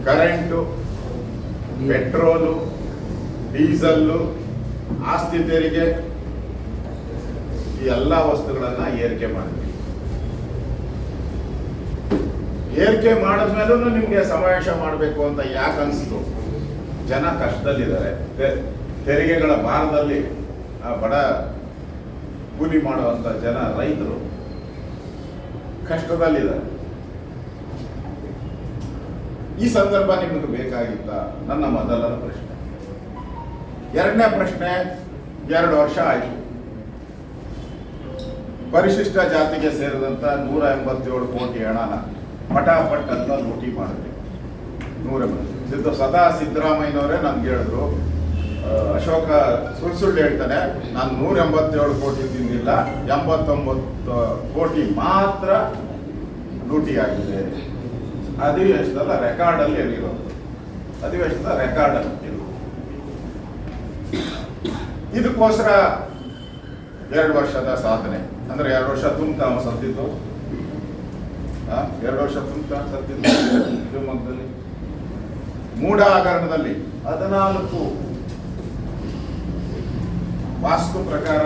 Current, petrol, diesel, ಆಸ್ತಿ ತೆರಿಗೆ ಈ ಎಲ್ಲ ವಸ್ತುಗಳನ್ನ ಏರಿಕೆ ಮಾಡಿದ್ವಿ. ಏರಿಕೆ ಮಾಡಿದ್ಮೇಲೂ ನಿಮ್ಗೆ ಸಮಾವೇಶ ಮಾಡಬೇಕು ಅಂತ ಯಾಕೆ ಅನಿಸ್ತು? ಜನ ಕಷ್ಟದಲ್ಲಿದ್ದಾರೆ. ತೆರಿಗೆಗಳ ಭಾರದಲ್ಲಿ ಬಡ ಕೂಲಿ ಮಾಡುವಂತ ಜನ, ರೈತರು ಕಷ್ಟದಲ್ಲಿದ್ದಾರೆ. ಈ ಸಂದರ್ಭ ನಿಮಗೆ ಬೇಕಾಗಿತ್ತ? ನನ್ನ ಮೊದಲ ಪ್ರಶ್ನೆ. ಎರಡನೇ ಪ್ರಶ್ನೆ, 2 ವರ್ಷ ಆಯ್ತು, ಪರಿಶಿಷ್ಟ ಜಾತಿಗೆ ಸೇರಿದಂತ 187 ಕೋಟಿ ಹಣನ ಪಟಾಪಟ್ ಅಂತ ಲೂಟಿ ಮಾಡಿದ್ವಿ. 180 ಸದಾ ಸಿದ್ದರಾಮಯ್ಯನವರೇ ನನ್ಗೆ ಹೇಳಿದ್ರು, ಅಶೋಕ ಸುಳ್ಳು ಹೇಳ್ತಾನೆ, ನಾನು 187 ಕೋಟಿ ತಿಂದಿಲ್ಲ, 89 ಕೋಟಿ ಮಾತ್ರ ಲೂಟಿ ಆಗಿದೆ. ಅಧಿವೇಶನದ ರೆಕಾರ್ಡಲ್ಲಿ ಹೇಳಿರೋದು, ಅಧಿವೇಶನದ ರೆಕಾರ್ಡಲ್ಲಿ ಇದಕ್ಕೋಸ್ಕರ 2 ವರ್ಷದ ಸಾಧನೆ ಅಂದ್ರೆ 2 ವರ್ಷ ತುಂಬ್ತಾ ಸತ್ತಿದ್ದು, 2 ವರ್ಷ ತುಂಬ್ತಾ ಸತ್ತಿದ್ದು ಶಿವಮೊಗ್ಗದಲ್ಲಿ. ಮೂಢ ಹಗರಣದಲ್ಲಿ 14 ವಾಸ್ತು ಪ್ರಕಾರ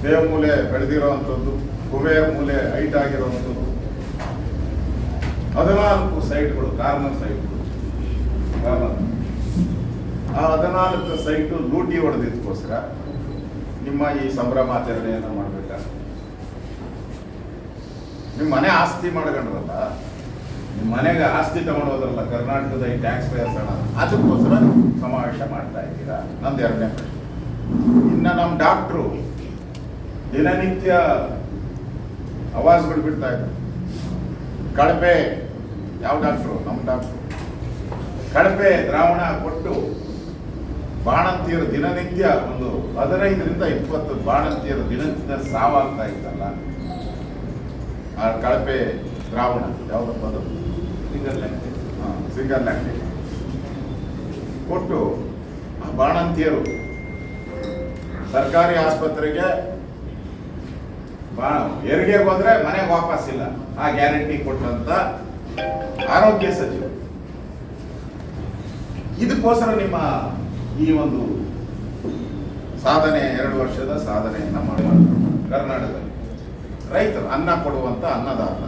ದೇವಮೂಲೆ ಬೆಳೆದಿರುವಂಥದ್ದು, ಕುಬೇರ ಮೂಲೆ ಹೈಟ್ ಆಗಿರುವಂಥದ್ದು, 14 ಸೈಟ್ಗಳು, ಕಾರ್ನರ್ ಸೈಟ್ಗಳು. ಆ 14 ಸೈಟು ಲೂಟಿ ಹೊಡೆದಿದ್ದಕ್ಕೋಸ್ಕರ ನಿಮ್ಮ ಈ ಸಂಭ್ರಮಾಚರಣೆಯನ್ನು ಮಾಡಬೇಕಾ? ನಿಮ್ಮ ಮನೆ ಆಸ್ತಿ ಮಾಡ್ಕೊಂಡ್ರಲ್ಲ, ನಿಮ್ಮ ಮನೆಗೆ ಆಸ್ತಿ ತಗೊಂಡೋದ್ರಲ್ಲ ಕರ್ನಾಟಕದ ಈ ಟ್ಯಾಕ್ಸ್ ಪೇಯರ್ಸ್ ಹಣ, ಅದಕ್ಕೋಸ್ಕರ ಸಮಾವೇಶ ಮಾಡ್ತಾ ಇದ್ದೀರಾ? ನಂದು 2ನೇ ಪ್ರಶ್ನೆ. ಇನ್ನು ನಮ್ಮ ಡಾಕ್ಟ್ರು ದಿನನಿತ್ಯ ಅವಾಜ್ಗಳು ಬಿಡ್ತಾ ಇದ್ರು. ಕಳಪೆ, ಯಾವ ಡಾಕ್ಟ್ರು? ನಮ್ಮ ಡಾಕ್ಟ್ರು ಕಳಪೆ ದ್ರಾವಣ ಕೊಟ್ಟು ಬಾಣಂತಿಯರು ದಿನನಿತ್ಯ ಒಂದು 15ರಿಂದ 20 ಬಾಣಂತಿಯರು ದಿನನಿತ್ಯ ಸಾವಾಗ್ತಾ ಇತ್ತಲ್ಲ, ಆ ಕಳಪೆ ದ್ರಾವಣ ಯಾವುದಪ್ಪ ಅದು? ಸಿಂಗಲ್ ಲ್ಯಾಕ್ಟೇಟ್ ಕೊಟ್ಟು ಆ ಬಾಣಂತಿಯರು ಸರ್ಕಾರಿ ಆಸ್ಪತ್ರೆಗೆ ಹೆರಿಗೆಗೆ ಹೋದ್ರೆ ಮನೆಗೆ ವಾಪಸ್ ಇಲ್ಲ, ಆ ಗ್ಯಾರಂಟಿ ಕೊಟ್ಟಂತ ಆರೋಗ್ಯ ಸಚಿವರು. ಇದಕ್ಕೋಸ್ಕರ ನಿಮ್ಮ ಈ ಒಂದು ಸಾಧನೆ, 2 ವರ್ಷದ ಸಾಧನೆಯನ್ನ ಮಾಡಿದ್ರು ಕರ್ನಾಟಕದಲ್ಲಿ. ರೈತರು ಅನ್ನ ಕೊಡುವಂತ ಅನ್ನದಾತ,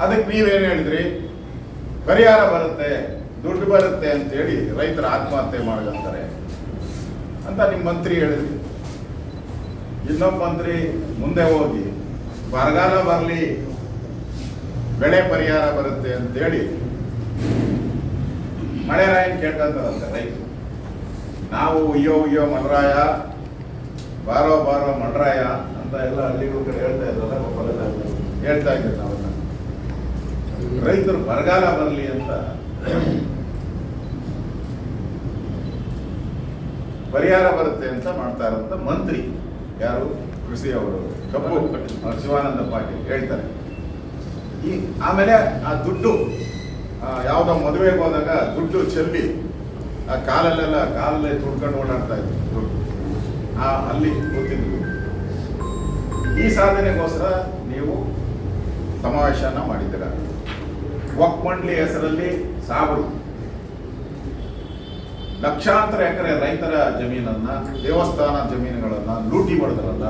ಅದಕ್ಕೆ ನೀವೇನು ಹೇಳಿದ್ರಿ? ಪರಿಹಾರ ಬರುತ್ತೆ, ದುಡ್ಡು ಬರುತ್ತೆ ಅಂತೇಳಿ ರೈತರ ಆತ್ಮಹತ್ಯೆ ಮಾಡ್ಕೊಂತಾರೆ ಅಂತ ನಿಮ್ಮ ಮಂತ್ರಿ ಹೇಳಿದ್ರಿ. ಇನ್ನೊಬ್ಬ ಮಂತ್ರಿ ಮುಂದೆ ಹೋಗಿ ಬರಗಾಲ ಬರಲಿ, ಬೆಳೆ ಪರಿಹಾರ ಬರುತ್ತೆ ಅಂತೇಳಿ ಮಳೆರಾಯನ್ ಕೇಳ್ಕೊಂತಾರಂತೆ ರೈತರು. ನಾವು ಉಯ್ಯೋ ಮಳರಾಯ, ಬಾರೋ ಮಳರಾಯ ಅಂತ ಎಲ್ಲ ಹಳ್ಳಿಗಳ ಕಡೆ ಹೇಳ್ತಾ ಇದ್ರಲ್ಲ, ಹೇಳ್ತಾ ಇದ್ರು ನಾವೆಲ್ಲ. ರೈತರು ಬರಗಾಲ ಬರಲಿ ಅಂತ ಪರಿಹಾರ ಬರುತ್ತೆ ಅಂತ ಮಾಡ್ತಾ ಇರೋಂಥ ಮಂತ್ರಿ ಯಾರು? ಕೃಷಿ ಅವರು, ಕಬ್ಬು ಶಿವಾನಂದ ಪಾಟೀಲ್ ಹೇಳ್ತಾರೆ. ಆಮೇಲೆ ಆ ದುಡ್ಡು ಯಾವುದೋ ಮದುವೆಗೆ ಹೋದಾಗ ದುಡ್ಡು ಚೆಲ್ಲಿ ಆ ಕಾಲಲ್ಲೇ ತುಡ್ಕೊಂಡು ಓಡಾಡ್ತಾ ಇದ್ರು ದುಡ್ಡು, ಅಲ್ಲಿ ಗೊತ್ತಿದ್ರು. ಈ ಸಾಧನೆಗೋಸ್ಕರ ನೀವು ಸಮಾವೇಶನ ಮಾಡಿದ್ದೀರ. ವಕ್ಫ್ ಮಂಡಳಿ ಹೆಸರಲ್ಲಿ ಸಾಬರು ಲಕ್ಷಾಂತರ ಎಕರೆ ರೈತರ ಜಮೀನನ್ನ, ದೇವಸ್ಥಾನ ಜಮೀನುಗಳನ್ನ ಲೂಟಿ ಮಾಡಿದ್ರಲ್ಲ,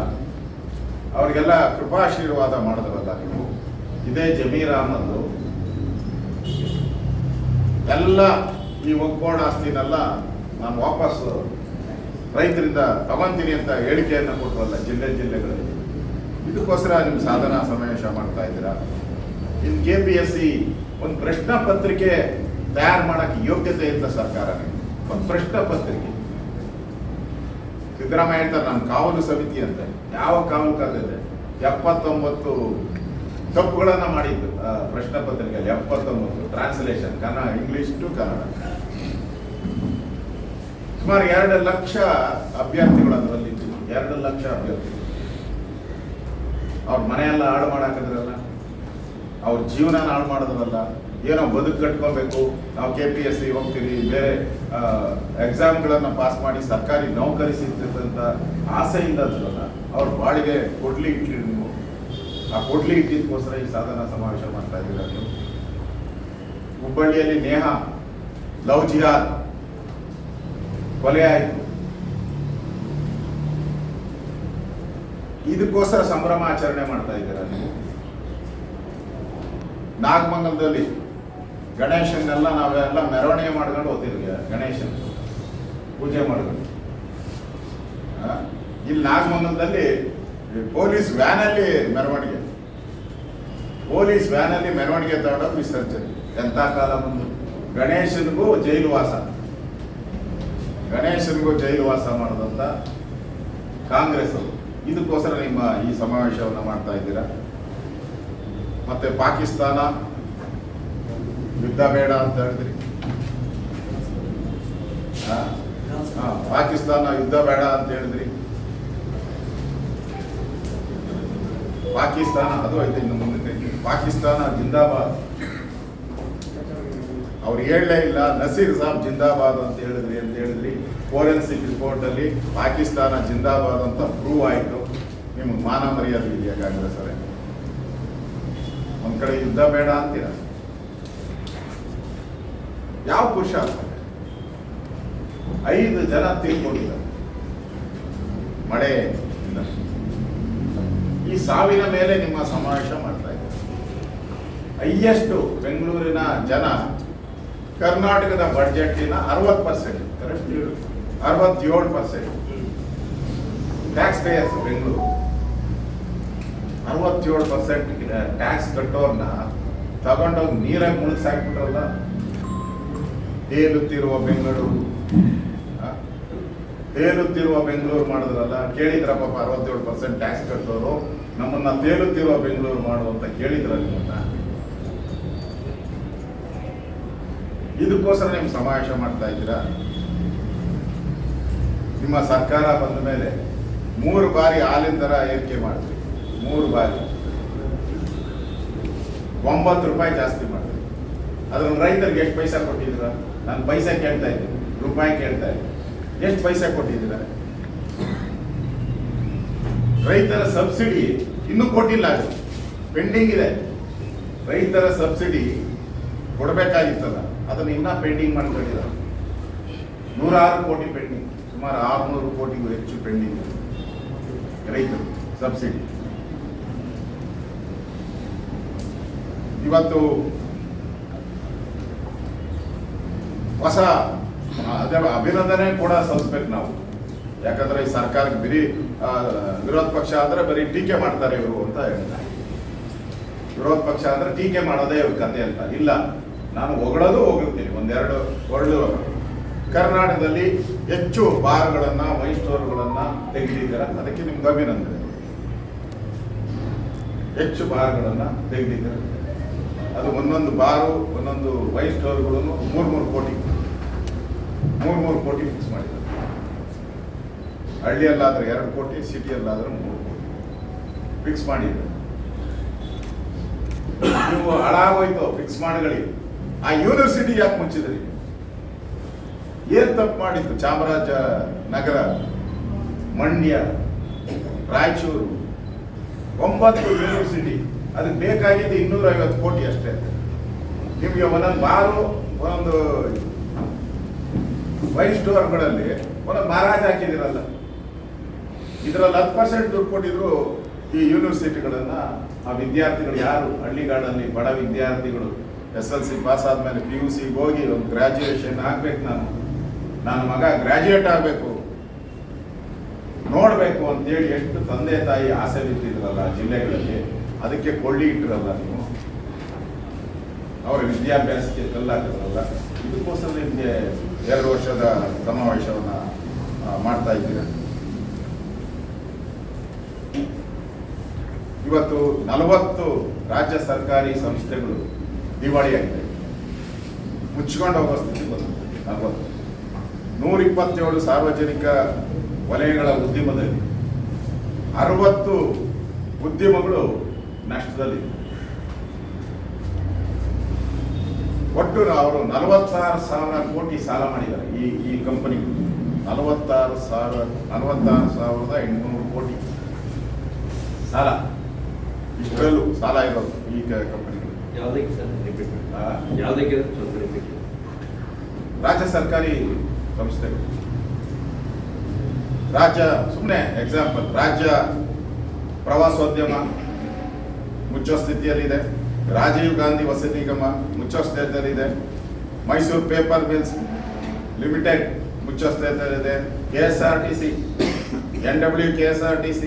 ಅವರಿಗೆಲ್ಲ ಕೃಪಾಶೀರ್ವಾದ ಮಾಡಿದ್ರಲ್ಲ ನೀವು. ಇದೇ ಜಮೀರ್ ಅಹಮದ್ ಎಲ್ಲ ಈ ವಕ್ಫ್ ಆಸ್ತಿನೆಲ್ಲ ನಾನು ವಾಪಸ್ ರೈತರಿಂದ ತಗೊಂತೀನಿ ಅಂತ ಹೇಳಿಕೆಯನ್ನು ಕೊಟ್ಟರಲ್ಲ ಜಿಲ್ಲೆಗಳಲ್ಲಿ. ಇದಕ್ಕೋಸ್ಕರ ನಿಮ್ಮ ಸಾಧನಾ ಸಮಾವೇಶ ಮಾಡ್ತಾ ಇದ್ದೀರಾ. ಇನ್ನು KPSC ಒಂದು ಪ್ರಶ್ನೆ ಪತ್ರಿಕೆ ತಯಾರು ಮಾಡಕ್ಕೆ ಯೋಗ್ಯತೆ ಇದ್ದ ಸರ್ಕಾರನೇ. ಒಂದು ಪ್ರಶ್ನೆ ಪತ್ರಿಕೆ ಸಿದ್ದರಾಮಯ್ಯ ಹೇಳ್ತಾರೆ, ನಮ್ಮ ಕಾವಲು ಸಮಿತಿ ಅಂತ. ಯಾವ ಕಾವಲು ಕಾದಿದೆ? 79 ತಪ್ಪುಗಳನ್ನ ಮಾಡಿದ್ದು ಪ್ರಶ್ನೆ ಪತ್ರಿಕೆಯಲ್ಲಿ. 79 ಟ್ರಾನ್ಸ್ಲೇಷನ್, ಇಂಗ್ಲಿಷ್ ಟು ಕನ್ನಡ. ಸುಮಾರು 2 ಲಕ್ಷ ಅಭ್ಯರ್ಥಿಗಳು ಅದರಲ್ಲಿ. 2 ಲಕ್ಷ ಅಭ್ಯರ್ಥಿಗಳು ಅವ್ರ ಮನೆಯೆಲ್ಲ ಹಾಳು ಮಾಡಾಕಿದ್ರಲ್ಲ, ಅವ್ರ ಜೀವನ ಹಾಳು ಮಾಡಿದ್ರಲ್ಲ. ಏನೋ ಬದುಕು ಕಟ್ಕೋಬೇಕು, ನಾವು KPSC ಹೋಗ್ತೀವಿ, ಬೇರೆ ಎಕ್ಸಾಮ್ಗಳನ್ನ ಪಾಸ್ ಮಾಡಿ ಸರ್ಕಾರಿ ನೌಕರಿ ಸಿಗ್ತಿದ್ದಂತ ಆಸೆಯಿಂದ ಅದ್ರಲ್ಲ, ಅವ್ರ ಬಾಳಿಗೆ ಕೊಡ್ಲಿ ಇಟ್ಲಿ ನೀವು. ಆ ಕೊಡ್ಲಿ ಇಟ್ಟಿದ್ದಕ್ಕೋಸ್ಕರ ಈ ಸಾಧನಾ ಸಮಾವೇಶ ಮಾಡ್ತಾ ಇದ್ದೀರಾ ನೀವು. ಹುಬ್ಬಳ್ಳಿಯಲ್ಲಿ ನೇಹಾ ಲವ್ ಜಿಹಾದ್ ಕೊಲೆ ಆಯಿತು. ಇದಕ್ಕೋಸ್ಕರ ಸಂಭ್ರಮ ಆಚರಣೆ ಮಾಡ್ತಾ ಇದ್ದೀರಾ ನೀವು. ನಾಗಮಂಗಲದಲ್ಲಿ ಗಣೇಶನ್ನೆಲ್ಲ ನಾವೆಲ್ಲ ಮೆರವಣಿಗೆ ಮಾಡ್ಕೊಂಡು ಹೋಗ್ತಿದ್ವಿ, ಗಣೇಶನ್ ಪೂಜೆ ಮಾಡ್ಕೊಂಡು. ಇಲ್ಲಿ ನಾಗಮಂಗಲದಲ್ಲಿ ಪೊಲೀಸ್ ವ್ಯಾನಲ್ಲಿ ಮೆರವಣಿಗೆ ತಗೊಂಡೋಗಿ ವಿಸರ್ಜನೆ. ಎಂಥ ಕಾಲ ಬಂದು ಗಣೇಶನಿಗೂ ಜೈಲು ವಾಸ ಮಾಡಿದಂಥ ಕಾಂಗ್ರೆಸ್ ಅವರು. ಇದಕ್ಕೋಸ್ಕರ ನಿಮ್ಮ ಈ ಸಮಾವೇಶವನ್ನು ಮಾಡ್ತಾ ಇದ್ದೀರಾ. ಮತ್ತೆ ಪಾಕಿಸ್ತಾನ ಯುದ್ಧ ಬೇಡ ಅಂತ ಹೇಳಿದ್ರಿ. ಪಾಕಿಸ್ತಾನ ಯುದ್ಧ ಬೇಡ ಅಂತ ಹೇಳಿದ್ರಿ. ಪಾಕಿಸ್ತಾನ ಅದು ಐತೆ, ಇನ್ನು ಮುಂದೆ ಪಾಕಿಸ್ತಾನ ಜಿಂದಾಬಾದ್. ಅವ್ರು ಹೇಳಲೇ ಇಲ್ಲ, ನಸೀರ್ ಸಾಬ್ ಜಿಂದಾಬಾದ್ ಅಂತ ಹೇಳಿದ್ರಿ. ಫೋರೆನ್ಸಿಕ್ ರಿಪೋರ್ಟ್ ಅಲ್ಲಿ ಪಾಕಿಸ್ತಾನ ಜಿಂದಾಬಾದ್ ಅಂತ ಪ್ರೂವ್ ಆಯಿತು. ನಿಮ್ಗೆ ಮಾನ ಮರ್ಯಾದೆ ಇದೆಯಾ ಕಾಂಗ್ರೆಸ್ ಅವರೇ? ಒಂದ್ ಕಡೆ ಯುದ್ಧ ಬೇಡ ಅಂತೀರ. ಯಾವ ಪುರುಷ 5 ಜನ ತೀರ್ಕೊಂಡಿದ್ದಾರೆ ಮಳೆ ಇಲ್ಲ. ಈ ಸಾವಿನ ಮೇಲೆ ನಿಮ್ಮ ಸಮಾವೇಶ ಮಾಡ್ತಾ ಇದ್ದಾರೆ. ಹೈಯೆಸ್ಟ್ ಬೆಂಗಳೂರಿನ ಜನ ಕರ್ನಾಟಕದ ಬಡ್ಜೆಟಿನ 60%, 67% ಟ್ಯಾಕ್ಸ್ ಪೇಯರ್ಸ್. ಬೆಂಗಳೂರು 67% ಟ್ಯಾಕ್ಸ್ ಕಟ್ಟೋರ್ನ ತಗೊಂಡೋಗಿ ನೀರಾಗಿ ಮುಳುಗಿಸಾಕ್ಬಿಟ್ರಲ್ಲ. ತೇಲುತ್ತಿರುವ ಬೆಂಗಳೂರು ಮಾಡಿದ್ರಲ್ಲ. ಕೇಳಿದ್ರ ಪಾಪ 67% ಟ್ಯಾಕ್ಸ್ ಕಟ್ಟೋರು ನಮ್ಮನ್ನ ತೇಲುತ್ತಿರುವ ಬೆಂಗಳೂರು ಮಾಡುವಂತ ಕೇಳಿದ್ರ ನಿಮ್ಮನ್ನ. ಇದಕ್ಕೋಸ್ಕರ ನೀವು ಸಮಾವೇಶ ಮಾಡ್ತಾ ಇದ್ದೀರಾ. ನಿಮ್ಮ ಸರ್ಕಾರ ಬಂದ ಮೇಲೆ 3 ಬಾರಿ ಹಾಲಿನ ದರ ಏರಿಕೆ ಮಾಡಿದ್ರಿ. 3 ಬಾರಿ 9 ರೂಪಾಯಿ ಜಾಸ್ತಿ ಮಾಡಿದ್ರಿ. ಅದ್ರಲ್ಲಿ ರೈತರಿಗೆ ಎಷ್ಟು ಪೈಸಾ ಕೊಟ್ಟಿದ್ದೀರಾ? ನಾನು ಪೈಸಾ ಕೇಳ್ತಾ ಇದ್ದೀನಿ, ರೂಪಾಯಿ ಕೇಳ್ತಾ ಇದ್ದೀನಿ. ಎಷ್ಟು ಪೈಸಾ ಕೊಟ್ಟಿದ್ದೀರಾ? ರೈತರ ಸಬ್ಸಿಡಿ ಇನ್ನೂ ಕೊಟ್ಟಿಲ್ಲ, ಅದು ಪೆಂಡಿಂಗ್ ಇದೆ. ರೈತರ ಸಬ್ಸಿಡಿ ಕೊಡಬೇಕಾಗಿತ್ತಲ್ಲ, ಅದನ್ನು ಇನ್ನೂ ಪೆಂಡಿಂಗ್ ಮಾಡ್ಕೊಂಡಿದ್ದಾರೆ. 106 ಕೋಟಿ ಪೆಂಡಿಂಗ್, ಸುಮಾರು 600 ಕೋಟಿಗೂ ಹೆಚ್ಚು ಪೆಂಡಿಂಗ್ ರೈತರು ಸಬ್ಸಿಡಿ. ಇವತ್ತು ಹೊಸ ಅಭಿನಂದನೆ ಕೂಡ ಸಲ್ಲಿಸ್ಬೇಕು ನಾವು. ಯಾಕಂದ್ರೆ ಈ ಸರ್ಕಾರಕ್ಕೆ ಬರೀ ವಿರೋಧ ಪಕ್ಷ ಅಂದ್ರೆ ಬರೀ ಟೀಕೆ ಮಾಡ್ತಾರೆ ಇವರು ಅಂತ ಹೇಳ್ತಾರೆ. ವಿರೋಧ ಪಕ್ಷ ಅಂದ್ರೆ ಟೀಕೆ ಮಾಡೋದೇ ಇವ್ರ ಕತೆ ಅಂತ ಇಲ್ಲ. ನಾನು ಹೊಗಳ್ತೀನಿ, 1-2 ವರ್ಡ್. ಕರ್ನಾಟಕದಲ್ಲಿ ಹೆಚ್ಚು ಬಾರ್ಗಳನ್ನ, ವೈನ್ ಸ್ಟೋರ್ಗಳನ್ನ ತೆಗೆದಿದ್ದೀರ, ಅದಕ್ಕೆ ನಿಮ್ಗೆ ಅಭಿನಂದನೆ. ಹೆಚ್ಚು ಬಾರ್ಗಳನ್ನ ತೆಗೆದಿದ್ದೀರ. ಅದು ಒಂದೊಂದು ಬಾರು, ಒಂದೊಂದು ವೈನ್ ಸ್ಟೋರ್ಗಳನ್ನು 3 ಕೋಟಿ ಫಿಕ್ಸ್ ಮಾಡಿದ್ದಾರೆ. ಹಳ್ಳಿಯಲ್ಲಾದ್ರೆ 2 ಕೋಟಿ, ಸಿಟಿಯಲ್ಲಾದ್ರೆ 3 ಕೋಟಿ ಫಿಕ್ಸ್ ಮಾಡಿದ್ದಾರೆ. ನೀವು ಹಾಳಾಗೋಯ್ತು ಫಿಕ್ಸ್ ಮಾಡಿಗಳಿಗೆ. ಆ ಯೂನಿವರ್ಸಿಟಿ ಯಾಕೆ ಮುಚ್ಚಿದ್ರಿ? ಏನ್ ತಪ್ಪು ಮಾಡಿತ್ತು? ಚಾಮರಾಜನಗರ, ಮಂಡ್ಯ, ರಾಯಚೂರು 9 ಯೂನಿವರ್ಸಿಟಿ. ಅದಕ್ಕೆ ಬೇಕಾಗಿದ್ದು 250 ಕೋಟಿ ಅಷ್ಟೇ. ನಿಮಗೆ ಒಂದೊಂದು ಬಾರು, ಒಂದೊಂದು ವೈನ್ ಸ್ಟೋರ್ಗಳಲ್ಲಿ ಒಂದೊಂದು ಮಹಾರಾಜ್ ಹಾಕಿದಿರಲ್ಲ. ಇದರಲ್ಲಿ 10% ದುಡ್ಡು ಕೊಟ್ಟಿದ್ರು ಈ ಯೂನಿವರ್ಸಿಟಿಗಳನ್ನ. ಆ ವಿದ್ಯಾರ್ಥಿಗಳು ಯಾರು ಹಳ್ಳಿಗಾಡಲ್ಲಿ ಬಡ ವಿದ್ಯಾರ್ಥಿಗಳು SLC ಪಾಸ್ ಆದ್ಮೇಲೆ PUC ಹೋಗಿ ಒಂದು ಗ್ರಾಜ್ಯುಯೇಷನ್ ಆಗ್ಬೇಕು, ನನ್ನ ಮಗ ಗ್ರಾಜ್ಯುಯೇಟ್ ಆಗಬೇಕು, ನೋಡ್ಬೇಕು ಅಂತೇಳಿ ಎಷ್ಟು ತಂದೆ ತಾಯಿ ಆಸೆ ಬಿಟ್ಟಿದ್ರಲ್ಲ ಜಿಲ್ಲೆಗಳಲ್ಲಿ. ಅದಕ್ಕೆ ಕೊಳ್ಳಿ ಇಟ್ಟಿರಲ್ಲ ನೀವು, ಅವರ ವಿದ್ಯಾಭ್ಯಾಸಕ್ಕೆ ಕಲ್ಲಾಕಿದ್ರಲ್ಲ. ಇದಕ್ಕೋಸ್ಕರ ನಿಮಗೆ 2 ವರ್ಷದ ಸಮಾವೇಶವನ್ನ ಮಾಡ್ತಾ ಇದ್ದೀರಾ. ಇವತ್ತು 40 ರಾಜ್ಯ ಸರ್ಕಾರಿ ಸಂಸ್ಥೆಗಳು ದಿವಾಳಿ ಆಗಿದೆ, ಮುಚ್ಚಿಕೊಂಡು ಹೋಗೋ ಸ್ಥಿತಿ ಬಂದಿದೆ. 40 127 ಸಾರ್ವಜನಿಕ ವಲಯಗಳ ಉದ್ಯಮದಲ್ಲಿ 60 ಉದ್ಯಮಗಳು ನಷ್ಟದಲ್ಲಿ. ಒಟ್ಟು ಅವರು 46,000 ಕೋಟಿ ಸಾಲ ಮಾಡಿದ್ದಾರೆ. ಈ ಕಂಪನಿಗಳು 46,800 ಕೋಟಿ ಸಾಲ. ಇಷ್ಟರಲ್ಲೂ ಸಾಲ ಇರೋದು ಈ ಕಂಪನಿಗಳು. ಯಾವುದಕ್ಕೆ ಸರ್ ರಿಪೀಟ್ ಯಾವುದಕ್ಕೆ ಸ್ವಲ್ಪ ರಿಪೀಟ್? ರಾಜ್ಯ ಸರ್ಕಾರಿ ಸಂಸ್ಥೆಗಳು, ರಾಜ್ಯ ಸುಮ್ಮನೆ ಎಕ್ಸಾಂಪಲ್, ರಾಜ್ಯ ಪ್ರವಾಸೋದ್ಯಮ ಮುಚ್ಚೋ ಸ್ಥಿತಿಯಲ್ಲಿದೆ, ರಾಜೀವ್ ಗಾಂಧಿ ವಸತಿ ನಿಗಮ ಮುಚ್ಚೋ ಸ್ಥಿತಿಯಲ್ಲಿದೆ, ಮೈಸೂರು ಪೇಪರ್ ಮಿಲ್ಸ್ ಲಿಮಿಟೆಡ್ ಮುಚ್ಚೋ ಸ್ಥಿತಿಯಲ್ಲಿದೆ, KSRTC, NW KSRTC,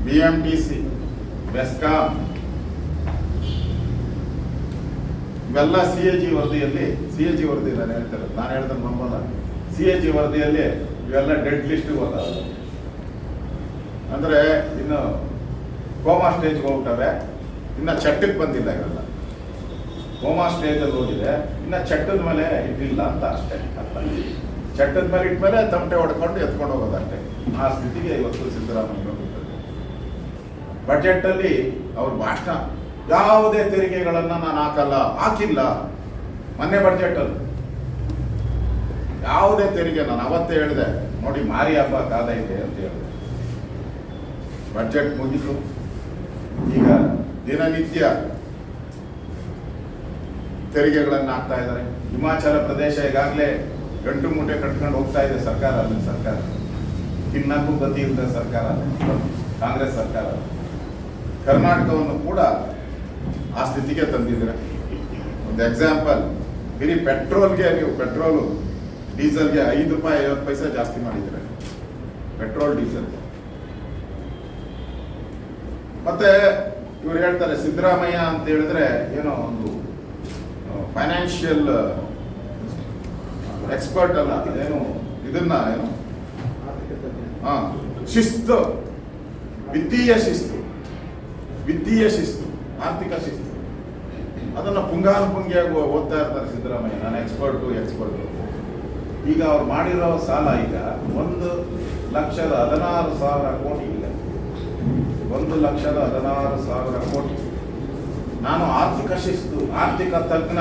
BMTC, BESCOM ಇವೆಲ್ಲ CAG ವರದಿಯಲ್ಲಿ, CAG ವರದಿ ನಾನು ಹೇಳಿದ್ರೆ ನಂಬಲ್ಲ, CAG ವರದಿಯಲ್ಲಿ ಇವೆಲ್ಲ ಡೆಡ್ ಲಿಸ್ಟ್ ಹೋಗ್ತವೆ. ಅಂದ್ರೆ ಇನ್ನು ಕೋಮಾ ಸ್ಟೇಜ್ಗೆ ಹೋಗ್ತವೆ, ಇನ್ನು ಚಟ್ಟಕ್ಕೆ ಬಂದಿಲ್ಲ. ಇವೆಲ್ಲ ಕೋಮಾ ಸ್ಟೇಜಲ್ಲಿ ಹೋಗಿದೆ, ಇನ್ನು ಚಟ್ಟದ ಮೇಲೆ ಇಟ್ಟಿಲ್ಲ ಅಂತ ಅಷ್ಟೇ ಅರ್ಥ. ಚಟ್ಟದ ಮೇಲೆ ಇಟ್ಮೇಲೆ ತಮಟೆ ಹೊಡ್ಕೊಂಡು ಎತ್ಕೊಂಡು ಹೋಗೋದಷ್ಟೇ. ಆ ಸ್ಥಿತಿಗೆ ಇವತ್ತು ಸಿದ್ದರಾಮಯ್ಯ ಹೋಗ್ತಾರೆ. ಬಜೆಟಲ್ಲಿ ಅವ್ರ ಭಾಷಣ, ಯಾವುದೇ ತೆರಿಗೆಗಳನ್ನ ನಾನು ಹಾಕಿಲ್ಲ. ಮೊನ್ನೆ ಬಜೆಟಲ್ಲಿ ಯಾವುದೇ ತೆರಿಗೆ, ನಾನು ಅವತ್ತೇ ಹೇಳಿದೆ ನೋಡಿ ಮಾರಿ ಹಬ್ಬ ಕಾದ ಇದೆ ಅಂತ ಹೇಳಿದೆ. ಬಜೆಟ್ ಮುಗಿತು, ಈಗ ದಿನನಿತ್ಯ ತೆರಿಗೆಗಳನ್ನು ಹಾಕ್ತಾ ಇದ್ದಾರೆ. ಹಿಮಾಚಲ ಪ್ರದೇಶ ಈಗಾಗಲೇ ಗಂಟು ಮೂಟೆ ಕಟ್ಕೊಂಡು ಹೋಗ್ತಾ ಇದೆ ಸರ್ಕಾರ. ಅಲ್ಲಿ ಸರ್ಕಾರ ತಿನ್ನಕ್ಕೂ ಗತಿ ಇರುತ್ತೆ ಸರ್ಕಾರ, ಕಾಂಗ್ರೆಸ್ ಸರ್ಕಾರ. ಕರ್ನಾಟಕವನ್ನು ಕೂಡ ಆ ಸ್ಥಿತಿಗೆ ತಂದಿದ್ರೆ. ಒಂದು ಎಕ್ಸಾಂಪಲ್, ಬರೀ ಪೆಟ್ರೋಲ್ಗೆ ನೀವು ಪೆಟ್ರೋಲು ಡೀಸೆಲ್ಗೆ 5 ರೂಪಾಯಿ 50 ಪೈಸೆ ಜಾಸ್ತಿ ಮಾಡಿದ್ರೆ ಪೆಟ್ರೋಲ್ ಡೀಸೆಲ್. ಮತ್ತೆ ಇವ್ರು ಹೇಳ್ತಾರೆ ಸಿದ್ದರಾಮಯ್ಯ ಅಂತ ಹೇಳಿದ್ರೆ ಏನೋ ಒಂದು ಫೈನಾನ್ಷಿಯಲ್ ಎಕ್ಸ್ಪರ್ಟ್ ಅಲ್ಲ, ಏನು ಇದನ್ನ ಏನು ಶಿಸ್ತು, ವಿತ್ತೀಯ ಶಿಸ್ತು, ಆರ್ಥಿಕ ಶಿಸ್ತು, ಅದನ್ನ ಪುಂಗಾನುಪುಂಗಿಯಾಗಿ ಓದ್ತಾ ಇರ್ತಾರೆ ಸಿದ್ದರಾಮಯ್ಯ. ನಾನು ಎಕ್ಸ್ಪರ್ಟು. ಈಗ ಅವ್ರು ಮಾಡಿರೋ ಸಾಲ ಈಗ 1,16,000 ಕೋಟಿ. ಈಗ 1,16,000 ಕೋಟಿ. ನಾನು ಆರ್ಥಿಕ ಶಿಸ್ತು, ಆರ್ಥಿಕ ತಜ್ಞ.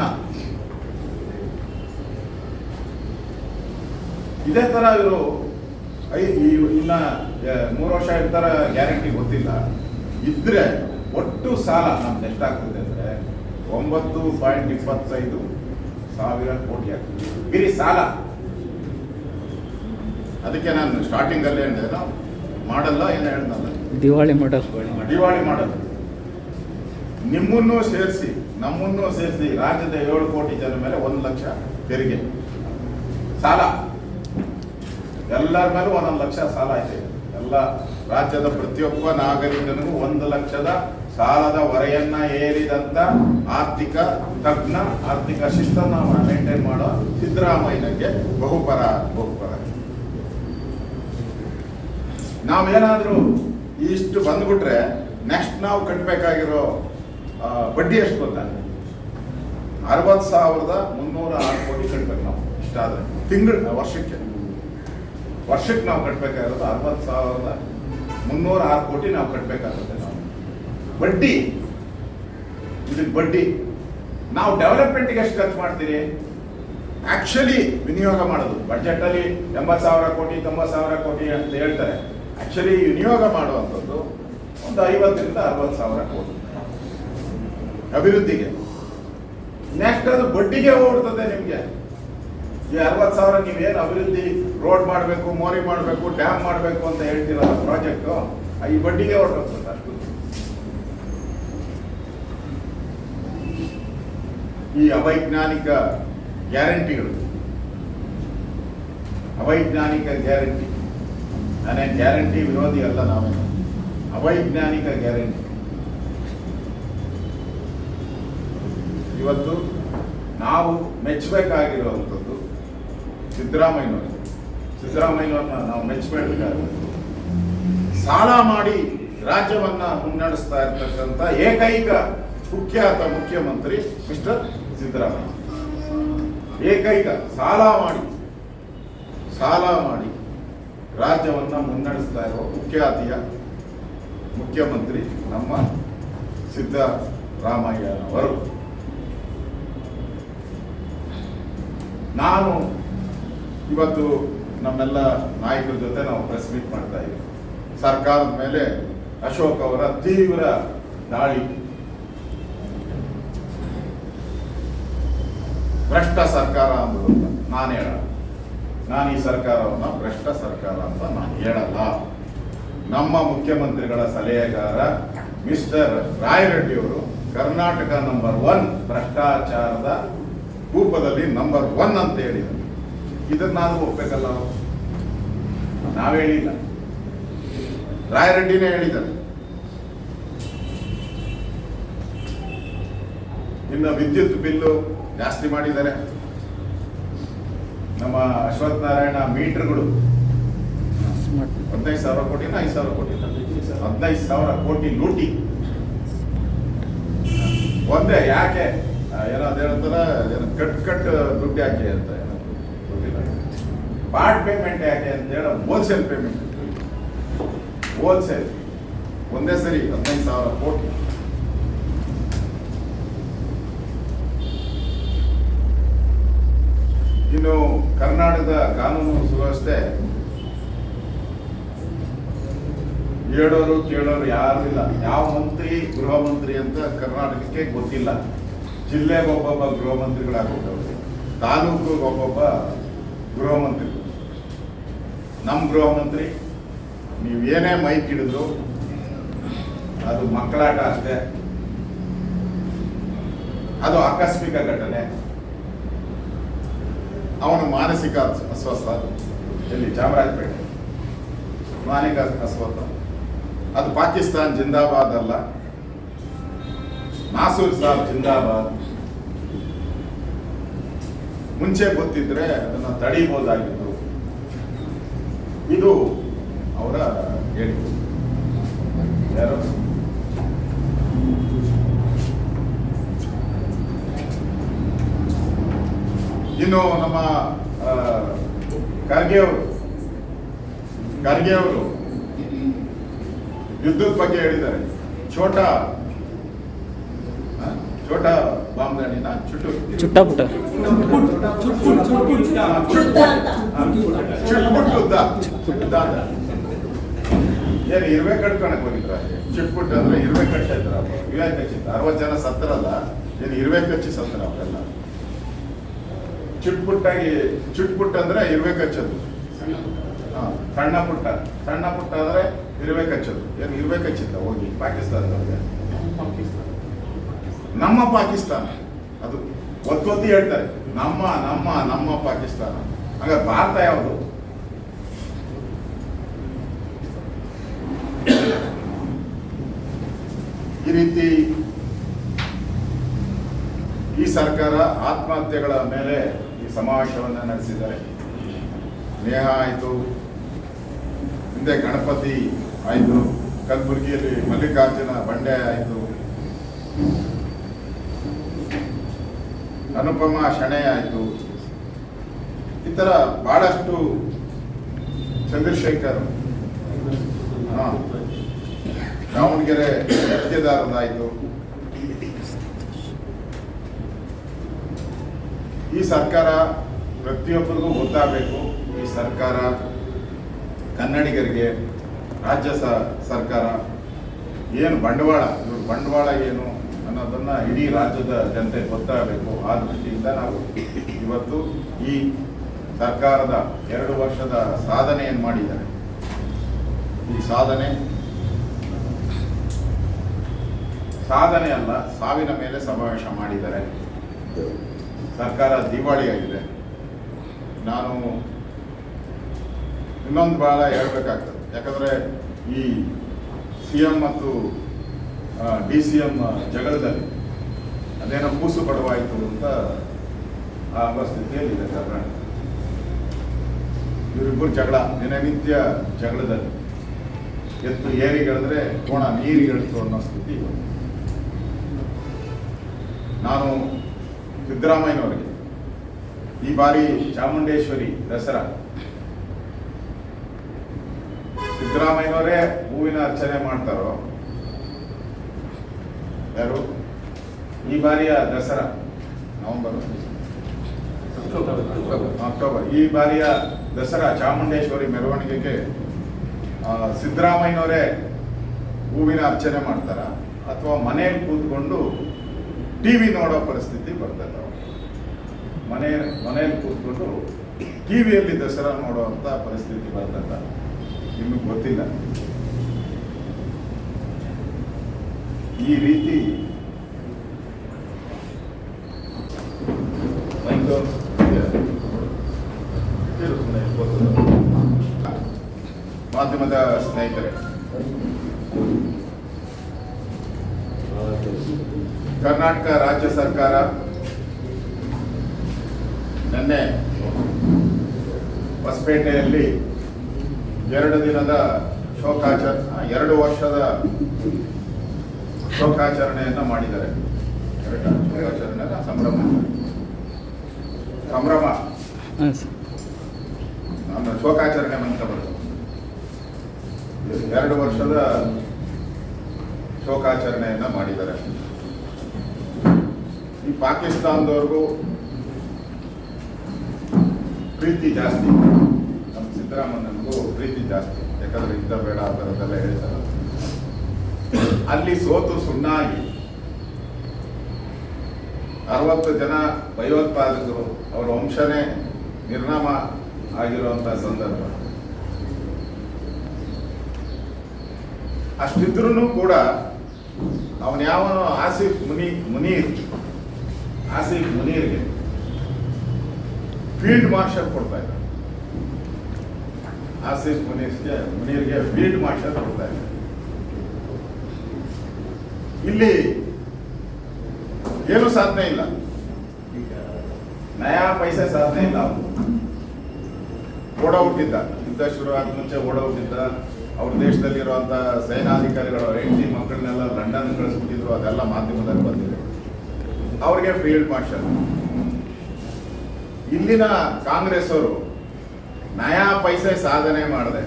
ಇದೇ ತರ ಇವರು ಇನ್ನ 3 ವರ್ಷ ಇರ್ತಾರ ಗ್ಯಾರಂಟಿ ಗೊತ್ತಿಲ್ಲ. ಇದ್ರೆ ಒಟ್ಟು ಸಾಲ ನಮ್ದು ಎಷ್ಟಾಗ್ತದೆ ಅಂದ್ರೆ 9.25 ಸಾವಿರ ಕೋಟಿ ಆಗ್ತದೆ ಬರೀ ಸಾಲ. ಅದಕ್ಕೆ ನಾನು ಸ್ಟಾರ್ಟಿಂಗ್ ಅಲ್ಲಿ ಹೇಳಿದೆ, ನಾವು ಮಾಡಲ್ಲ ಏನು ಹೇಳ್ದಲ್ಲ, ದಿವಾಳಿ ಮಾಡಲ್ಲ. ನಿಮ್ಮನ್ನು ಸೇರಿಸಿ ನಮ್ಮನ್ನು ಸೇರಿಸಿ ರಾಜ್ಯದ 7 ಕೋಟಿ ಜನ ಮೇಲೆ 1 ಲಕ್ಷ ತೆರಿಗೆ ಸಾಲ. ಎಲ್ಲರ ಮೇಲೂ 1 ಲಕ್ಷ ಸಾಲ ಇದೆ. ಎಲ್ಲ ರಾಜ್ಯದ ಪ್ರತಿಯೊಬ್ಬ ನಾಗರಿಕನಿಗೂ 1 ಲಕ್ಷದ ಸಾಲದ ಹೊರೆಯನ್ನ ಏರಿದಂತ ಆರ್ಥಿಕ ತಜ್ಞ, ಆರ್ಥಿಕ ಶಿಸ್ತನ್ನ ಮೇಂಟೈನ್ ಮಾಡೋ ಸಿದ್ದರಾಮಯ್ಯನಿಗೆ ಬಹುಪರ. ನಾವೇನಾದ್ರೂ ಇಷ್ಟು ಬಂದ್ಬಿಟ್ರೆ ನೆಕ್ಸ್ಟ್ ನಾವು ಕಟ್ಟಬೇಕಾಗಿರೋ ಬಡ್ಡಿ ಎಷ್ಟು ಗೊತ್ತಾ? 60,306 ಕೋಟಿ ಕಟ್ಬೇಕು ನಾವು. ಇಷ್ಟಾದ್ರೆ ವರ್ಷಕ್ಕೆ ನಾವು ಕಟ್ಟಬೇಕಾಗಿರೋದು 60,306 ಕೋಟಿ ನಾವು ಕಟ್ಟಬೇಕಾಗುತ್ತೆ. ನಾವು ಬಡ್ಡಿ, ಇದಕ್ಕೆ ಬಡ್ಡಿ. ನಾವು ಡೆವಲಪ್ಮೆಂಟ್ಗೆ ಎಷ್ಟು ಖರ್ಚು ಮಾಡ್ತೀರಿ? ಆಕ್ಚುಲಿ ವಿನಿಯೋಗ ಮಾಡೋದು ಬಜೆಟ್ ಅಲ್ಲಿ 80,000 ಕೋಟಿ 90,000 ಕೋಟಿ ಅಂತ ಹೇಳ್ತಾರೆ. ಆಕ್ಚುಲಿ ವಿನಿಯೋಗ ಮಾಡುವಂಥದ್ದು ಒಂದು 50,000 ರಿಂದ 60,000 ಕೋಟಿ ಅಭಿವೃದ್ಧಿಗೆ. ನೆಕ್ಸ್ಟ್ ಅದು ಬಡ್ಡಿಗೆ ಹೋಗ್ತದೆ ನಿಮ್ಗೆ. ಈ 60,000 ನೀವೇನು ಅಭಿವೃದ್ಧಿ, ರೋಡ್ ಮಾಡಬೇಕು, ಮೋರಿ ಮಾಡಬೇಕು, ಡ್ಯಾಮ್ ಮಾಡಬೇಕು ಅಂತ ಹೇಳ್ತಿರಲ್ಲ ಪ್ರಾಜೆಕ್ಟು, ಈ ಬಡ್ಡಿಗೆ ಹೊರಟೋಗ್ತದೆ ಅಷ್ಟು. ಈ ಅವೈಜ್ಞಾನಿಕ ಗ್ಯಾರಂಟಿಗಳು, ಗ್ಯಾರಂಟಿ. ನಾನೇನು ಗ್ಯಾರಂಟಿ ವಿರೋಧಿ ಅಲ್ಲ, ನಾವೇನು ಅವೈಜ್ಞಾನಿಕ ಗ್ಯಾರಂಟಿ. ಇವತ್ತು ನಾವು ಮೆಚ್ಚಬೇಕಾಗಿರುವಂಥದ್ದು ಸಿದ್ದರಾಮಯ್ಯನವ್ರನ್ನ ನಾವು ಮೆಚ್ಚಬೇಕಾದ್ರೆ, ಸಾಲ ಮಾಡಿ ರಾಜ್ಯವನ್ನ ಮುನ್ನಡೆಸ್ತಾ ಇರ್ತಕ್ಕಂಥ ಏಕೈಕ ಕುಖ್ಯಾತ ಮುಖ್ಯಮಂತ್ರಿ ಮಿಸ್ಟರ್ ಸಿದ್ದರಾಮಯ್ಯ. ಏಕೈಕ ಸಾಲ ಮಾಡಿ ರಾಜ್ಯವನ್ನ ಮುನ್ನಡೆಸ್ತಾ ಇರುವ ಕುಖ್ಯಾತಿಯ ಮುಖ್ಯಮಂತ್ರಿ ನಮ್ಮ ಸಿದ್ದರಾಮಯ್ಯನವರು. ನಾನು ಇವತ್ತು ನಮ್ಮೆಲ್ಲ ನಾಯಕರ ಜೊತೆ ನಾವು ಪ್ರೆಸ್ ಮೀಟ್ ಮಾಡ್ತಾ ಇದ್ದೀವಿ. ಸರ್ಕಾರದ ಮೇಲೆ ಅಶೋಕ್ ಅವರ ತೀವ್ರ ದಾಳಿ, ಭ್ರಷ್ಟ ಸರ್ಕಾರ ಅಂದ್ರು ಅಂತ ನಾನು ಹೇಳಲ್ಲ. ನಾನು ಈ ಸರ್ಕಾರವನ್ನು ಭ್ರಷ್ಟ ಸರ್ಕಾರ ಅಂತ ನಾನು ಹೇಳಲ್ಲ. ನಮ್ಮ ಮುಖ್ಯಮಂತ್ರಿಗಳ ಸಲಹೆಗಾರ ಮಿಸ್ಟರ್ ರಾಯರೆಡ್ಡಿ ಅವರು ಕರ್ನಾಟಕ ನಂಬರ್ 1 ಭ್ರಷ್ಟಾಚಾರದ ಕೂಪದಲ್ಲಿ ನಂಬರ್ 1 ಅಂತ ಹೇಳಿದರು. ಇದನ್ನಾದ್ರೂ ಒಪ್ಪಬೇಕಲ್ಲ ಅವರು? ನಾವು ಹೇಳಿಲ್ಲ, ರಾಯರೆಡ್ಡಿನೇ ಹೇಳಿದ್ದಾರೆ. ಇನ್ನು ವಿದ್ಯುತ್ ಬಿಲ್ಲು ಜಾಸ್ತಿ ಮಾಡಿದ್ದಾರೆ. ನಮ್ಮ ಅಶ್ವಥ್ ನಾರಾಯಣ ಮೀಟರ್ಗಳು 15,000 ಕೋಟಿನ 5,000 ಕೋಟಿ 15,000 ಕೋಟಿ ಲೂಟಿ. ಒಂದೇ ಯಾಕೆ ಏನೋ ಅದೇ ಹೇಳ್ತಾರ ಕಟ್ ದುಡ್ಡು ಯಾಕೆ ಅಂತ ಏನೋ ಗೊತ್ತಿಲ್ಲ. ಪಾರ್ಟ್ ಪೇಮೆಂಟ್ ಯಾಕೆ ಅಂತ ಹೇಳ ಹೋಲ್ಸೇಲ್ ಪೇಮೆಂಟ್, ಹೋಲ್ಸೇಲ್ ಒಂದೇ ಸರಿ 15,000 ಕೋಟಿ. ಇನ್ನು ಕರ್ನಾಟಕದ ಕಾನೂನು ಸುವ್ಯವಸ್ಥೆ ಹೇಳೋರು ಕೇಳೋರು ಯಾರು ಇಲ್ಲ. ಯಾವ ಮಂತ್ರಿ ಗೃಹ ಮಂತ್ರಿ ಅಂತ ಕರ್ನಾಟಕಕ್ಕೆ ಗೊತ್ತಿಲ್ಲ. ಜಿಲ್ಲೆಗೆ ಒಬ್ಬೊಬ್ಬ ಗೃಹ ಮಂತ್ರಿಗಳಾಗ್ಬಿಟ್ಟವ್ರು, ತಾಲೂಕಿಗೆ ಒಬ್ಬೊಬ್ಬ ಗೃಹ ಮಂತ್ರಿಗಳು. ನಮ್ಮ ಗೃಹ ಮಂತ್ರಿ ನೀವೇನೇ ಮೈಕ್ ಹಿಡಿದ್ರು ಅದು ಮಕ್ಕಳಾಟ ಅಷ್ಟೇ, ಅದು ಆಕಸ್ಮಿಕ ಘಟನೆ. ಅವನು ಮಾನಸಿಕ ಅಸ್ವಸ್ಥ, ಎಲ್ಲಿ ಚಾಮರಾಜಪೇಟೆ ಮಾನಸಿಕ ಅಸ್ವಸ್ಥ. ಅದು ಪಾಕಿಸ್ತಾನ್ ಜಿಂದಾಬಾದ್ ಅಲ್ಲ, ನಾಸೂರ್ ಸಾಬ್ ಜಿಂದಾಬಾದ್. ಮುಂಚೆ ಗೊತ್ತಿದ್ರೆ ಅದನ್ನ ತಡೀಬಹುದಾಗಿತ್ತು. ಇದು ಅವರ ಹೇಳಿಕೆ. ಯಾರು ಇನ್ನು ನಮ್ಮ ಖರ್ಗೆ ಅವರು ವಿದ್ಯುತ್ ಬಗ್ಗೆ ಹೇಳಿದ್ದಾರೆ. ಛೋಟಾ ಬಾಂಬ್ದಾಣಿನ ಚುಟ್ಟಾಪುಟ್ಟ ಏನು ಇರುವೆ ಕಟ್ಕೊಳಕ್ ಹೋಗಿದ್ರ? ಚಿಟ್ಪುಟ್ ಅಂದ್ರೆ ಇರುವೆ ಕಟ್ತಾ ಇದ್ರ, ಇವೆ ಕಚ್ಚಿದ್ದ 60 ಜನ ಸತ್ತರಲ್ಲ, ಏನು ಇರುವೆ ಕಚ್ಚಿ ಸತ್ತರ ಅವರೆಲ್ಲ. ಚುಟ್ಪುಟ್ ಅಂದ್ರೆ ಇರುವೆ ಕಚ್ಚೋದು, ಸಣ್ಣ ಪುಟ್ಟ ಅಂದ್ರೆ ಇರುವೆ ಕಚ್ಚೋದು. ಏನು ಇರುವೆ ಕಚ್ಚಿದ್ದ ಹೋಗಿ ಪಾಕಿಸ್ತಾನದವ್ರಿಗೆ? ನಮ್ಮ ಪಾಕಿಸ್ತಾನ ಅದು ಒತ್ತಿ ಹೇಳ್ತಾರೆ, ನಮ್ಮ ಪಾಕಿಸ್ತಾನ. ಹಾಗಾದ್ರೆ ಭಾರತ ಯಾವುದು? ಈ ರೀತಿ ಈ ಸರ್ಕಾರ ಆತ್ಮಹತ್ಯೆಗಳ ಮೇಲೆ ಈ ಸಮಾವೇಶವನ್ನು ನಡೆಸಿದ್ದಾರೆ. ನೇಹ ಆಯಿತು, ಹಿಂದೆ ಗಣಪತಿ ಆಯಿತು, ಕಲಬುರಗಿಯಲ್ಲಿ ಮಲ್ಲಿಕಾರ್ಜುನ ಬಂಡೆ ಆಯಿತು, ಅನುಪಮ ಶಣೆ ಆಯಿತು. ಈ ಥರ ಬಹಳಷ್ಟು, ಚಂದ್ರಶೇಖರ್ ದಾವಣಗೆರೆ ಗುತ್ತಿಗೆದಾರದಾಯಿತು. ಈ ಸರ್ಕಾರ ಪ್ರತಿಯೊಬ್ಬರಿಗೂ ಗೊತ್ತಾಗಬೇಕು. ಈ ಸರ್ಕಾರ ಕನ್ನಡಿಗರಿಗೆ, ರಾಜ್ಯ ಸರ್ಕಾರ ಏನು ಬಂಡವಾಳ, ಇವ್ರ ಬಂಡವಾಳ ಏನು ಅನ್ನೋದನ್ನ ಇಡೀ ರಾಜ್ಯದ ಜನತೆ ಗೊತ್ತಾಗಬೇಕು. ಆ ದೃಷ್ಟಿಯಿಂದ ನಾವು ಇವತ್ತು ಈ ಸರ್ಕಾರದ 2 ವರ್ಷದ ಸಾಧನೆಯನ್ನು ಮಾಡಿದ್ದಾರೆ. ಈ ಸಾಧನೆ ಅಲ್ಲ, ಸಾವಿನ ಮೇಲೆ ಸಮಾವೇಶ ಮಾಡಿದ್ದಾರೆ. ಸರ್ಕಾರ ದಿವಾಳಿಯಾಗಿದೆ. ನಾನು ಇನ್ನೊಂದು ಬಹಳ ಹೇಳ್ಬೇಕಾಗ್ತದೆ. ಯಾಕಂದರೆ ಈ CM ಮತ್ತು DCM ಜಗಳದಲ್ಲಿ ಅದೇನೋ ಕೂಸು ಪಡವಾಯಿತು ಅಂತ ಆ ಪರಿಸ್ಥಿತಿಯಲ್ಲಿದೆ ಕರ್ನಾಟಕ. ಇವರಿಬ್ಬರು ಜಗಳ, ದಿನನಿತ್ಯ ಜಗಳದಲ್ಲಿ ಎತ್ತು ಏರಿಗಳಿದ್ರೆ ಕೋಣ ನೀರಿಗಳಿತು ಅನ್ನೋ ಸ್ಥಿತಿ. ನಾನು ಸಿದ್ದರಾಮಯ್ಯನವರಿಗೆ ಈ ಬಾರಿ ಚಾಮುಂಡೇಶ್ವರಿ ದಸರಾ ಸಿದ್ದರಾಮಯ್ಯನವರೇ ಹೂವಿನ ಅರ್ಚನೆ ಮಾಡ್ತಾರೋ ಯಾರು? ಈ ಬಾರಿಯ ದಸರಾ ಅಕ್ಟೋಬರ್, ಈ ಬಾರಿಯ ದಸರಾ ಚಾಮುಂಡೇಶ್ವರಿ ಮೆರವಣಿಗೆಗೆ ಸಿದ್ದರಾಮಯ್ಯನವರೇ ಹೂವಿನ ಅರ್ಚನೆ ಮಾಡ್ತಾರ ಅಥವಾ ಮನೆಯಲ್ಲಿ ಕೂತ್ಕೊಂಡು TV ನೋಡೋ ಪರಿಸ್ಥಿತಿ ಬರ್ತದೆ? ಮನೆಯಲ್ಲಿ ಕೂತ್ಕೊಂಡು ಟಿವಿಯಲ್ಲಿ ದಸರಾ ನೋಡುವಂಥ ಪರಿಸ್ಥಿತಿ ಬರ್ತಂತ ನಿಮಗೆ ಗೊತ್ತಿಲ್ಲ. ಈ ರೀತಿ ಮಾಧ್ಯಮದ ಸ್ನೇಹಿತರೆ, ಕರ್ನಾಟಕ ರಾಜ್ಯ ಸರ್ಕಾರ ನಿನ್ನೆ ಹೊಸಪೇಟೆಯಲ್ಲಿ 2 ದಿನದ ಎರಡು ವರ್ಷದ ಶೋಕಾಚರಣೆಯನ್ನು ಮಾಡಿದ್ದಾರೆ. ಶೋಕಾಚರಣೆ ಸಂಭ್ರಮ ನಮ್ಮ ಶೋಕಾಚರಣೆ ಅಂತ ಬರ್ತದೆ. 2 ವರ್ಷದ ಶೋಕಾಚರಣೆಯನ್ನ ಮಾಡಿದ್ದಾರೆ. ಈ ಪಾಕಿಸ್ತಾನದವ್ರಿಗೂ ಪ್ರೀತಿ ಜಾಸ್ತಿ, ನಮ್ಮ ಸಿದ್ದರಾಮಯ್ಯನಿಗೂ ಪ್ರೀತಿ ಜಾಸ್ತಿ. ಯಾಕಂದ್ರೆ ಯುದ್ಧ ಬೇಡ ಆ ಥರದ್ದೆಲ್ಲ ಹೇಳ್ತಾರೆ. ಅಲ್ಲಿ ಸೋತು ಸುಣ್ಣಾಗಿ 60 ಜನ ಭಯೋತ್ಪಾದಕರು ಅವರ ವಂಶನೇ ನಿರ್ನಾಮ ಆಗಿರುವಂಥ ಸಂದರ್ಭ. ಅಷ್ಟಿದ್ರೂ ಕೂಡ ಅವನು ಯಾವನು ಆಸಿಫ್ ಮುನೀರ್ಗೆ ಫೀಲ್ಡ್ ಮಾರ್ಷಲ್ ಕೊಡ್ತಾ ಇದ್ದ. ಆಸಿಫ್ ಮುನೀರ್ಗೆ ಫೀಲ್ಡ್ ಮಾರ್ಷಲ್ ಕೊಡ್ತಾ ಇದ್ದ. ಇಲ್ಲಿ ಏನು ಸಾಧನೆ ಇಲ್ಲ, ನಯಾ ಪೈಸೆ ಸಾಧನೆ ಇಲ್ಲ. ಅವನು ಓಡೋಗ್ಬಿಟ್ಟಿದ್ದ, ಯುದ್ಧ ಶುರು ಆದ ಮುಂಚೆ ಓಡೋಗ್ಬಿಟ್ಟಿದ್ದ. ಅವ್ರ ದೇಶದಲ್ಲಿರುವಂಥ ಸೇನಾಧಿಕಾರಿಗಳು ಹೆಂಡತಿ ಮಕ್ಕಳನ್ನೆಲ್ಲ ಲಂಡನ್ ಕಳಿಸ್ಬಿಟ್ಟಿದ್ರು. ಅದೆಲ್ಲ ಮಾಧ್ಯಮದಲ್ಲಿ ಬಂದಿದೆ. ಅವ್ರಿಗೆ ಫೀಲ್ಡ್ ಮಾರ್ಷಲ್. ಇಲ್ಲಿನ ಕಾಂಗ್ರೆಸ್ ಅವರು ನಯಾ ಪೈಸೆ ಸಾಧನೆ ಮಾಡದೆ,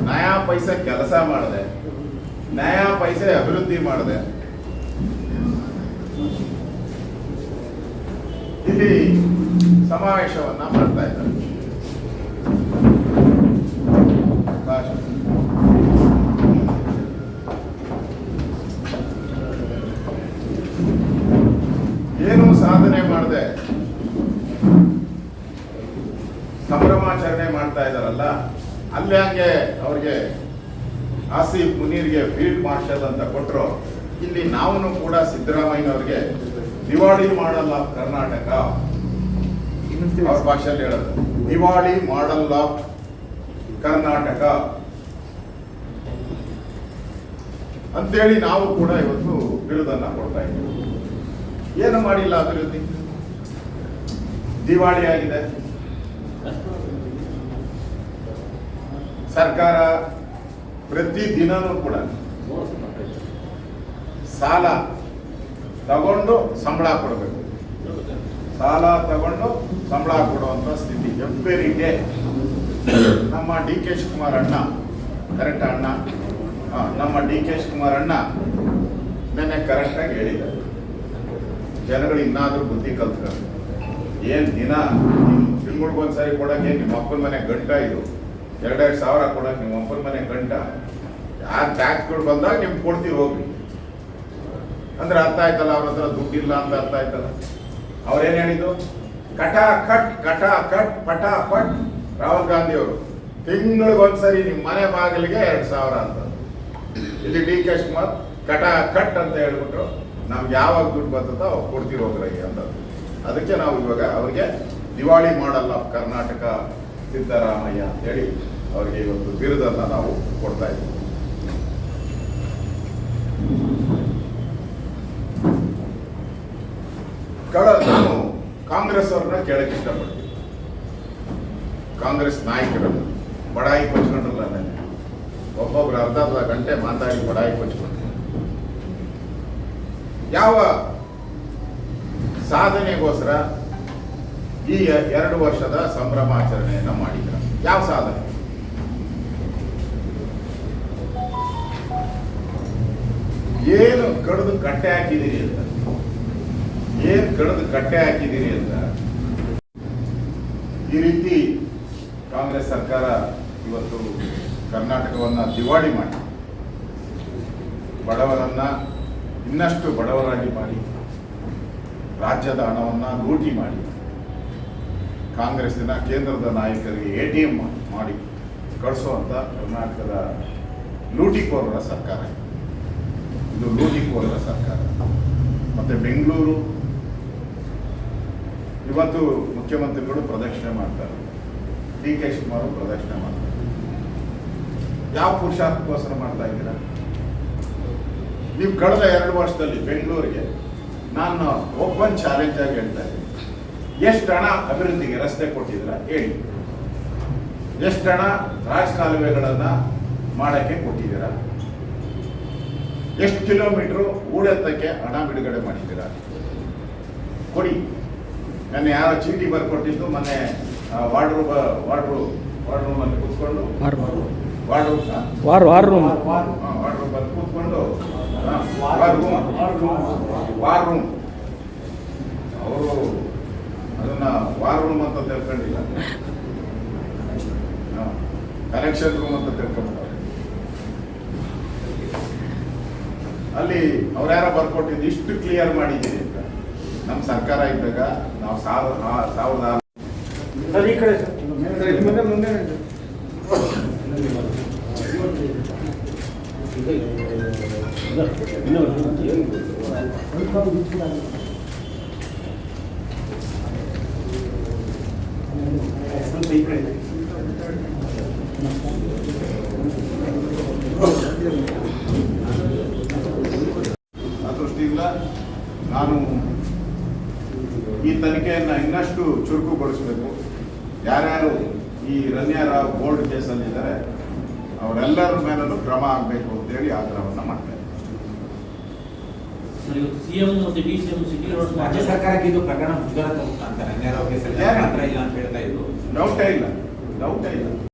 ನಯಾ ಪೈಸೆ ಕೆಲಸ ಮಾಡದೆ, ನಯಾ ಪೈಸೆ ಅಭಿವೃದ್ಧಿ ಮಾಡದೆ ಇಲ್ಲಿ ಸಮಾವೇಶವನ್ನ ಮಾಡ್ತಾ ಇದ್ದಾರೆ. ಏನು ಸಾಧನೆ ಮಾಡದೆ ಸಂಭ್ರಮಾಚರಣೆ ಮಾಡ್ತಾ ಇದ್ದಾರಲ್ಲ, ಅಲ್ಲಿ ಹಂಗೆ ಅವ್ರಿಗೆ ಆಸಿಫ್ ಮುನೀರ್ಗೆ ಫೀಲ್ಡ್ ಮಾರ್ಷಲ್ ಅಂತ ಕೊಟ್ಟರು. ಇಲ್ಲಿ ನಾವು ಕೂಡ ಸಿದ್ದರಾಮಯ್ಯನವ್ರಿಗೆ ದಿವಾಳಿ ಮಾಡಲ್ ಆಫ್ ಕರ್ನಾಟಕ, ಅವ್ರ ಭಾಷೆಯಲ್ಲಿ ಹೇಳೋದು ದಿವಾಳಿ ಮಾಡಲ್ ಆಫ್ ಕರ್ನಾಟಕ ಅಂತೇಳಿ ನಾವು ಕೂಡ ಇವತ್ತು ಬಿರುದನ್ನ ಕೊಡ್ತಾ ಇದ್ದೀವಿ. ಏನು ಮಾಡಿಲ್ಲ ಅಭಿವೃದ್ಧಿ, ದಿವಾಳಿ ಆಗಿದೆ. ಸರ್ಕಾರ ಪ್ರತಿ ದಿನನೂ ಕೂಡ ಸಾಲ ತಗೊಂಡು ಸಂಬಳ ಕೊಡಬೇಕು, ಸಾಲ ತಗೊಂಡು ಸಂಬಳ ಕೊಡುವಂತ ಸ್ಥಿತಿ. ಎಬ್ಬರಿಗೆ ನಮ್ಮ ಡಿ ಕೆ ಶಿವಕುಮಾರ್ ಅಣ್ಣ, ಕರೆಕ್ಟ್ ಅಣ್ಣ, ನಮ್ಮ ಡಿ ಕೆ ಶಿವಕುಮಾರ್ ಅಣ್ಣ ನೆನ್ನೆ ಕರೆಕ್ಟಾಗಿ ಹೇಳಿದ್ದಾರೆ, ಜನಗಳು ಇನ್ನಾದ್ರೂ ಬುದ್ಧಿ ಕಲ್ತ್ಕೊಂಡು. ಏನ್ ದಿನ ತಿಂಗಳಿಗೊಂದ್ಸರಿ ಕೊಡಕ್ಕೆ ನಿಮ್ಮ ಅಪ್ಪನ ಮನೆ ಗಂಟ, ಇದು 2,000 ಸಾವಿರ ಕೊಡಕ್ಕೆ ನಿಮ್ಮ ಅಪ್ಪನ ಮನೆ ಗಂಟ. ಯಾರು ಟ್ಯಾಕ್ಸ್ಗಳು ಬಂದಾಗ ನಿಮ್ಗೆ ಕೊಡ್ತೀವಿ ಹೋಗ್ರಿ ಅಂದ್ರೆ ಅರ್ಥ ಆಯ್ತಲ್ಲ. ಅವ್ರ ಹತ್ರ ದುಡ್ಡಿಲ್ಲ ಅಂತ ಅರ್ಥ ಆಯ್ತಲ್ಲ. ಅವ್ರೇನ್ ಹೇಳಿದ್ದು, ಕಟಾಕಟ್ ಪಟಾಪಟ್. ರಾಹುಲ್ ಗಾಂಧಿ ಅವರು ತಿಂಗಳಿಗೊಂದ್ಸರಿ ನಿಮ್ಮ ಮನೆ ಬಾಗಿಲಿಗೆ 2,000 ಅಂತ. ಇಲ್ಲಿ ಡಿ ಕೆ ಶಿವಕುಮಾರ್ ಕಟಾಕಟ್ ಅಂತ ಹೇಳ್ಬಿಟ್ರು, ನಮ್ಗೆ ಯಾವಾಗ ದುಡ್ಡು ಬರ್ತದೋ ಅವಾಗ ಕೊಡ್ತೀವಿ ಹೋಗ್ರಿ ಅಂತ. ಅದಕ್ಕೆ ನಾವು ಇವಾಗ ಅವ್ರಿಗೆ ದಿವಾಳಿ ಮಾಡಲ್ ಆಫ್ ಕರ್ನಾಟಕ ಸಿದ್ದರಾಮಯ್ಯ ಅಂತ ಹೇಳಿ ಅವರಿಗೆ ಇವತ್ತು ಬಿರುದನ್ನ ನಾವು ಕೊಡ್ತಾ ಇದ್ದೀವಿ. ನಾನು ಕಾಂಗ್ರೆಸ್ ಅವ್ರನ್ನ ಕೇಳಕ್ಕೆ ಇಷ್ಟಪಡ್ತೀನಿ. ಕಾಂಗ್ರೆಸ್ ನಾಯಕರನ್ನು ಬಡಾಯಿ ಕೊಚ್ಕೊಂಡ್ರಲ್ಲ, ನೆನ್ನೆ ಒಬ್ಬೊಬ್ರು ಅರ್ಧ ಗಂಟೆ ಮಾತಾಡಿ ಬಡಾಯಿ ಕೊಚ್ಕೊಂಡ್ರು. ಯಾವ ಸಾಧನೆಗೋಸ್ಕರ ಈ 2 ವರ್ಷದ ಸಂಭ್ರಮಾಚರಣೆಯನ್ನ ಮಾಡಿದ್ರ? ಯಾವ ಸಾಧನೆ? ಏನು ಕಡಿದು ಕಟ್ಟೆ ಹಾಕಿದ್ದೀರಿ ಅಂತ, ಏನ್ ಕಡಿದು ಕಟ್ಟೆ ಹಾಕಿದ್ದೀರಿ ಅಂತ ಈ ರೀತಿ ಕಾಂಗ್ರೆಸ್ ಸರ್ಕಾರ ಇವತ್ತು ಕರ್ನಾಟಕವನ್ನ ದಿವಾಳಿ ಮಾಡಿ, ಬಡವರನ್ನ ಇನ್ನಷ್ಟು ಬಡವರಾಗಿ ಮಾಡಿ, ರಾಜ್ಯದ ಹಣವನ್ನು ಲೂಟಿ ಮಾಡಿ ಕಾಂಗ್ರೆಸ್ಸಿನ ಕೇಂದ್ರದ ನಾಯಕರಿಗೆ ATM ಮಾಡಿ ಕಳಿಸುವಂಥ ಕರ್ನಾಟಕದ ಲೂಟಿಕೋರರ ಸರ್ಕಾರ ಇದು ಲೂಟಿಕೋರರ ಸರ್ಕಾರ. ಮತ್ತು ಬೆಂಗಳೂರು ಇವತ್ತು ಮುಖ್ಯಮಂತ್ರಿಗಳು ಪ್ರದಕ್ಷಿಣೆ ಮಾಡ್ತಾರೆ, DK ಶಿವಕುಮಾರ್ ಪ್ರದಕ್ಷಿಣೆ ಮಾಡ್ತಾರೆ. ಯಾವ ಪುರುಷಾರ್ಥಕ್ಕೋಸ್ಕರ ಮಾಡ್ತಾ ಇದ್ದೀರಾ ನೀವು? ಕಳೆದ 2 ವರ್ಷದಲ್ಲಿ ಬೆಂಗಳೂರಿಗೆ ನಾನು ಓಪನ್ ಚಾಲೆಂಜ್ ಆಗಿ ಹೇಳ್ತಾ ಇದ್ದೀನಿ, ಎಷ್ಟು ಹಣ ಅಭಿವೃದ್ಧಿಗೆ ರಸ್ತೆ ಕೊಟ್ಟಿದ್ದೀರಾ ಹೇಳಿ, ಎಷ್ಟು ಹಣ ರಾಜಕಾಲುವೆಗಳನ್ನು ಮಾಡೋಕ್ಕೆ ಕೊಟ್ಟಿದ್ದೀರಾ, ಎಷ್ಟು ಕಿಲೋಮೀಟ್ರು ಊಡೆತ್ತಕ್ಕೆ ಹಣ ಬಿಡುಗಡೆ ಮಾಡಿದ್ದೀರಾ ಕೊಡಿ. ಮೊನ್ನೆ ಯಾರೋ ಚೀಟಿ ಬರ್ಕೊಟ್ಟಿದ್ದು, ಮೊನ್ನೆ ವಾರ್ಡ್ ರೂಮಲ್ಲಿ ಕೂತ್ಕೊಂಡು ವಾರ್ ರೂಮ್ ಕೂತ್ಕೊಂಡು ವಾರ್ ರೂಮ್ ಅವರು ಅದನ್ನ ವಾರ್ ರೂಮ್ ಅಂತ ತಿಳ್ಕೊಂಡಿಲ್ಲ, ಕನೆಕ್ಷನ್ ರೂಮ್ ಅಂತ ತಿಳ್ಕೊಂಡ್ಬಿಟ್ಟಾರೆ. ಅಲ್ಲಿ ಅವ್ರ್ಯಾರೋ ಬರ್ಕೊಟ್ಟಿದ್ದು ಇಷ್ಟು ಕ್ಲಿಯರ್ ಮಾಡಿದ್ದೀರಿ ಅಂತ. ನಮ್ಮ ಸರ್ಕಾರ ಇದ್ದಾಗ ನಾವು 1000 ಈ ಕಡೆ ಮುಂದೆ ಆ ದೃಷ್ಟಿಯಿಂದ ನಾನು ಈ ತನಿಖೆಯನ್ನು ಇನ್ನಷ್ಟು ಚುರುಕುಗೊಳಿಸಬೇಕು. ಯಾರ್ಯಾರು ಈ ರನ್ಯಾರಾವ್ ಗೋಲ್ಡ್ ಕೇಸಲ್ಲಿದ್ದಾರೆ ಅವರೆಲ್ಲರ ಮೇಲೂ ಕ್ರಮ ಆಗಬೇಕು ಅಂತೇಳಿ ಆಗ್ರಹವನ್ನು ಮಾಡ್ತಾರೆ. ಸಿಎಂ ಮತ್ತು DCM ಸಿಟಿ ರೋಡ್ ರಾಜ್ಯ ಸರ್ಕಾರಕ್ಕೆ ಇದು ಪ್ರಕರಣ ಮುಜುಗರ ತರುತ್ತಾ ಅಂತ ರನ್ಯಾರಾವ್ ಕೇಸಲ್ಲಿ ಮಾತ್ರ ಇಲ್ಲ ಅಂತ ಹೇಳ್ತಾ ಇದ್ರು. ಡೌಟೇ ಇಲ್ಲ.